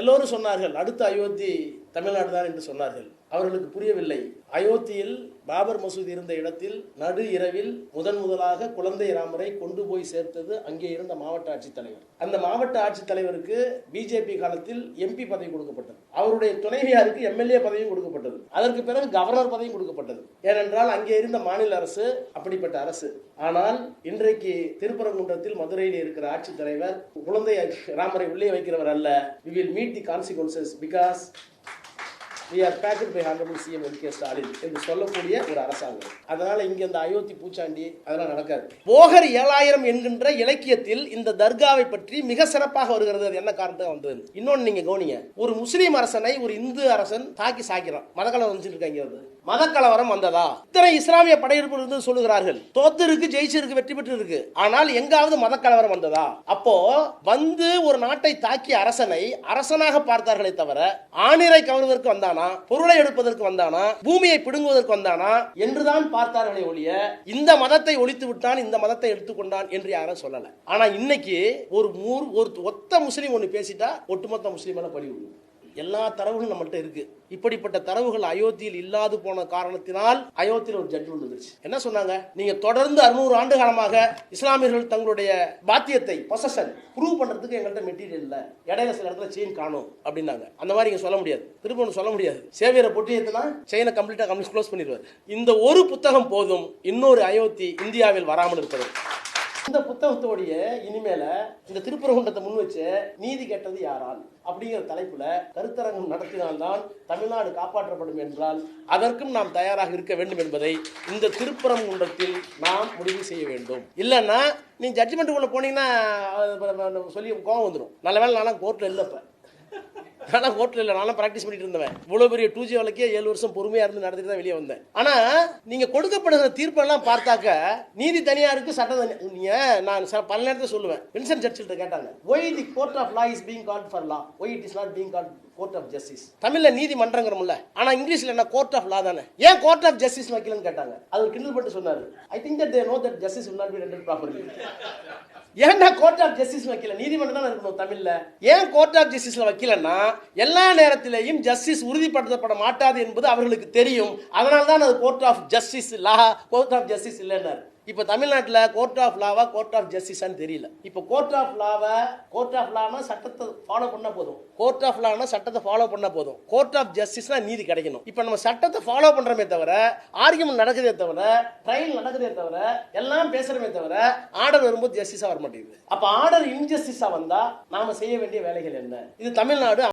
எல்லோரும் சொன்னார்கள் அடுத்த அயோத்தி தமிழ்நாடு தான் என்று சொன்னார்கள். அவர்களுக்கு புரியவில்லை. அயோத்தியில் பாபர் மசூதி இருந்த இடத்தில் நடு இரவில் முதலாக குழந்தை ராமரை கொண்டு போய் சேர்த்தது அங்கே இருந்த மாவட்ட ஆட்சித்தலைவர். அந்த மாவட்ட ஆட்சித்தலைவருக்கு பிஜேபி காலத்தில் எம்பி பதவி கொடுக்கப்பட்டது. அவருடைய துணைவியாருக்கு எம்எல்ஏ பதவியும் கொடுக்கப்பட்டது. அதற்கு பிறகு கவர்னர் பதவியும் கொடுக்கப்பட்டது. ஏனென்றால் அங்கே இருந்த மாநில அரசு அப்படிப்பட்ட அரசு. ஆனால் இன்றைக்கு திருப்பரங்குன்றத்தில் மதுரையில் இருக்கிற ஆட்சித்தலைவர் குழந்தை ராமரை உள்ளே வைக்கிறவர் அல்ல. We will meet the consequences because we are packed by Honorable CM M.K. Stalin என்று சொல்லக்கூடிய ஒரு அரசாங்கம். அதனால இங்க இந்த அயோத்தி பூச்சாண்டி அதெல்லாம் நடக்காது. போகர் 7000 என்கின்ற இலக்கியத்தில் இந்த தர்காவை பற்றி மிக சிறப்பாக வருகிறது. அது என்ன காரணத்துக்கு வந்தது? இன்னொன்னு நீங்க கவனிங்க. ஒரு முஸ்லீம் அரசனை ஒரு இந்து அரசன் தாக்கி சாக்கிறான். மதக்கலவரம் வந்துட்டு இருக்காங்க. மதக்கலவரம் வந்ததா? இத்தனை இஸ்லாமிய படையெடுப்பு இருந்து சொல்லுகிறார்கள். தோத்து இருக்கு, ஜெயிச்சிருக்கு, வெற்றி பெற்று இருக்கு. ஆனால் எங்காவது மதக்கலவரம் வந்ததா? அப்போ வந்து ஒரு நாட்டை தாக்கிய அரசனை அரசனாக பார்த்தார்களே தவிர ஆணிரை கவர்வதற்கு வந்தானா, பொருளை எடுப்பதற்கு வந்தானா, பூமியை பிடுங்குவதற்கு வந்தானா என்றுதான் பார்த்தார்களே ஒழிய இந்த மதத்தை ஒழித்து விட்டான், இந்த மதத்தை எடுத்துக்கொண்டான் என்று யாரும் சொல்லல. ஆனா இன்னைக்கு ஒரு ஒத்த முஸ்லீம் ஒண்ணு பேசிட்டா ஒட்டுமொத்த முஸ்லீம் எல்லாம் பழி விடுவோம். எல்லா தரவுகளும் நம்மள்ட்ட இருக்கு. இப்படிப்பட்ட தரவுகள் அயோத்தியில் இல்லாது போன காரணத்தினால் அயோத்தியில் ஒரு ஜட்ஜ்மெண்ட் வந்துருச்சு. என்ன சொன்னாங்க? நீங்க தொடர்ந்து 600 ஆண்டு காலமாக இஸ்லாமியர்கள் தங்களுடைய பாத்தியத்தை பொசஷன் ப்ரூவ் பண்றதுக்கு எங்கள்கிட்ட மெட்டீரியல் இல்ல, இடையில சில இடத்துல செயின் காணும் அப்படின்னாங்க. அந்த மாதிரி இங்க சொல்ல முடியாது, திரும்ப ஒன்று சொல்ல முடியாது. சேவியரை பொட்டி ஏத்துனா செயினை கம்ப்ளீட்டா க்ளோஸ் பண்ணிடுவார். இந்த ஒரு புத்தகம் போதும் இன்னொரு அயோத்தி இந்தியாவில் வராமல் இருப்பது. இந்த புத்தகத்தோடைய இனிமேல இந்த திருப்பரங்குன்றத்தை முன் வச்சு நீதி கேட்டது யாரால் அப்படிங்கிற தலைப்புல கருத்தரங்கம் நடத்தினால்தான் தமிழ்நாடு காப்பாற்றப்படும் என்றால் அதற்கும் நாம் தயாராக இருக்க வேண்டும் என்பதை இந்த திருப்பரங்குன்றத்தில் நாம் முடிவு செய்ய வேண்டும். இல்லைன்னா நீ ஜட்ஜ்மெண்ட்டுக்குள்ள போனீங்கன்னா சொல்லி கோவம் வந்துடும். நல்ல வேலை நானும் கோர்ட்ல இல்லப்ப, நானும் கோர்ட்ல இல்லை, நானும் பிராக்டிஸ் பண்ணிட்டு இருந்தேன். இவ்வளவு பெரிய 2G வழக்கே 7 வருஷம் பொறுமையா இருந்து நடத்திட்டு தான் வெளியே வந்தேன். ஆனா நீங்க கொடுக்கப்படுகிற தீர்ப்பெல்லாம் பார்த்தாக்க நீதி தனியா இருக்கு, சட்டம் நீங்க நான் பல நேரத்தில் சொல்லுவேன். வின்சென்ட் சர்ச்சில் கேட்டாங்க, why the court of law is being called for law, why it is not being called court of justice. தமிழ்ல நீதிமன்றங்கிறோம்ல, ஆனா இங்கிலீஷ்ல என்ன கோர்ட் ஆஃப் லா தானே, ஏன் கோர்ட் ஆஃப் ஜஸ்டிஸ் வைக்கலன்னு கேட்டாங்க. அது ஒரு கிண்டல் பட்டு சொன்னாரு. I think that they know that justice will not be rendered properly. ஏன்னா கோர்ட் ஆஃப் ஜஸ்டிஸ் வைக்கல, நீதிமன்றம் தான் இருக்கணும் தமிழ்ல. ஏன் கோர்ட் ஆஃப் ஜஸ்டிஸ்ல வைக்கலன்னா எல்லா நேரத்திலேயும் ஜஸ்டிஸ் உறுதிப்படுத்தப்பட மாட்டாது என்பது அவர்களுக்கு தெரியும். அதனால தான் அது court of justice law, court of justice இல்லைன்னாரு. இப்ப தமிழ்நாட்டில் கோர்ட் ஆஃப் லாவா கோர்ட் ஆஃப் ஜஸ்டிஸான்னு தெரியல. இப்ப கோர்ட் ஆஃப் லாவா, கோர்ட் ஆஃப் லானா சட்டத்தை ஃபாலோ பண்ணா போதும், கோர்ட் ஆஃப் லானா சட்டத்தை ஃபாலோ பண்ணா போதும், கோர்ட் ஆஃப் ஜஸ்டிஸ்னா நீதி கிடைக்கணும். இப்ப நம்ம சட்டத்தை ஃபாலோ பண்றோமே தவிர, ஆர்கியூமெண்ட் நடக்குதே தவிர, ட்ரையல் நடக்குதே தவிர, எல்லாம் பேசுறமே தவிர ஆர்டர் வரும்போது ஜஸ்டிஸா வர மாட்டேங்குது. அப்ப ஆர்டர் இன்ஜஸ்டிஸா வந்தா நாம செய்ய வேண்டிய வேலைகள் என்ன? இது தமிழ்நாடு